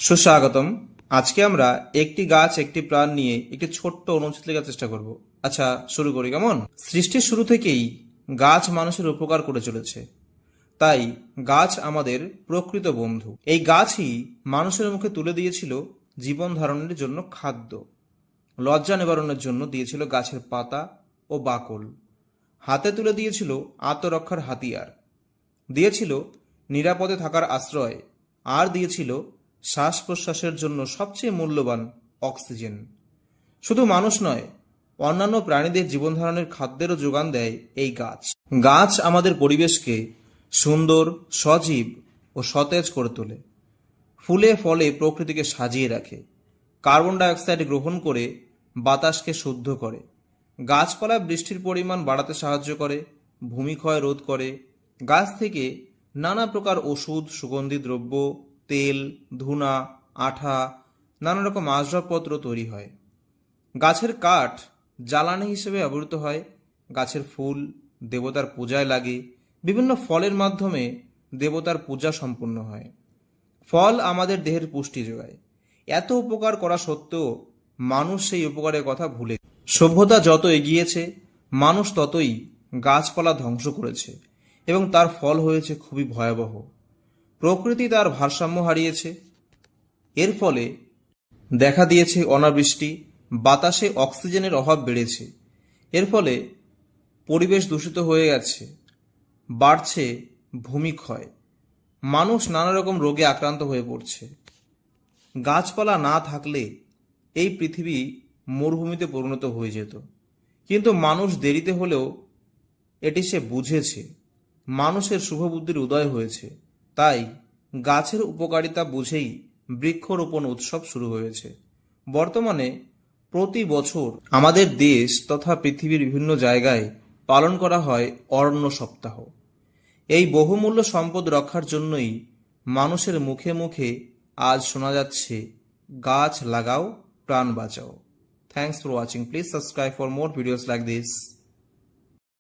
সুস্বাগতম। আজকে আমরা একটি গাছ একটি প্রাণ নিয়ে একটি ছোট্ট অনুচ্ছেদ লেখার চেষ্টা করব। আচ্ছা, শুরু করি কেমন? সৃষ্টির শুরু থেকেই গাছ মানুষের উপকার করে চলেছে, তাই গাছ আমাদের প্রকৃত বন্ধু। এই গাছই মানুষের মুখে তুলে দিয়েছিল জীবন ধারণের জন্য খাদ্য, লজ্জা নিবারণের জন্য দিয়েছিল গাছের পাতা ও বাকল, হাতে তুলে দিয়েছিল আত্মরক্ষার হাতিয়ার, দিয়েছিল নিরাপদে থাকার আশ্রয়, আর দিয়েছিল শ্বাস প্রশ্বাসের জন্য সবচেয়ে মূল্যবান অক্সিজেন। শুধু মানুষ নয়, অন্যান্য প্রাণীদের জীবনধারণের খাদ্যেরও যোগান দেয় এই গাছ। গাছ আমাদের পরিবেশকে সুন্দর, সজীব ও সতেজ করে তোলে। ফুলে ফলে প্রকৃতিকে সাজিয়ে রাখে, কার্বন ডাইঅক্সাইড গ্রহণ করে বাতাসকে শুদ্ধ করে, গাছপালা বৃষ্টির পরিমাণ বাড়াতে সাহায্য করে, ভূমিক্ষয় রোধ করে। গাছ থেকে নানা প্রকার ওষুধ, সুগন্ধি দ্রব্য, তেল, ধুনা, আঠা, নানা রকম আসবাবপত্র তৈরি হয়। গাছের কাঠ জ্বালানি হিসেবে ব্যবহৃত হয়। গাছের ফুল দেবতার পূজায় লাগে। বিভিন্ন ফলের মাধ্যমে দেবতার পূজা সম্পূর্ণ হয়। ফল আমাদের দেহের পুষ্টি যোগায়। এত উপকার করা সত্ত্বেও মানুষ সেই উপকারের কথা ভুলে সভ্যতা যত এগিয়েছে, মানুষ ততই গাছপালা ধ্বংস করেছে এবং তার ফল হয়েছে খুবই ভয়াবহ। প্রকৃতি তার ভারসাম্য হারিয়েছে। এর ফলে দেখা দিয়েছে অনাবৃষ্টি, বাতাসে অক্সিজেনের অভাব বেড়েছে। এর ফলে পরিবেশ দূষিত হয়ে গেছে, বাড়ছে ভূমিক্ষয়, মানুষ নানা রকম রোগে আক্রান্ত হয়ে পড়ছে। গাছপালা না থাকলে এই পৃথিবী মরুভূমিতে পরিণত হয়ে যেত। কিন্তু মানুষ দেরিতে হলেও এটি সে বুঝেছে। মানুষের শুভবুদ্ধির উদয় হয়েছে, তাই গাছের উপকারিতা বুঝেই বৃক্ষরোপণ উৎসব শুরু হয়েছে। বর্তমানে প্রতি বছর আমাদের দেশ তথা পৃথিবীর বিভিন্ন জায়গায় পালন করা হয় অরণ্য সপ্তাহ। এই বহুমূল্য সম্পদ রক্ষার জন্যই মানুষের মুখে মুখে আজ শোনা যাচ্ছে, গাছ লাগাও, প্রাণ বাঁচাও। Thanks for watching. Please subscribe for more videos like this.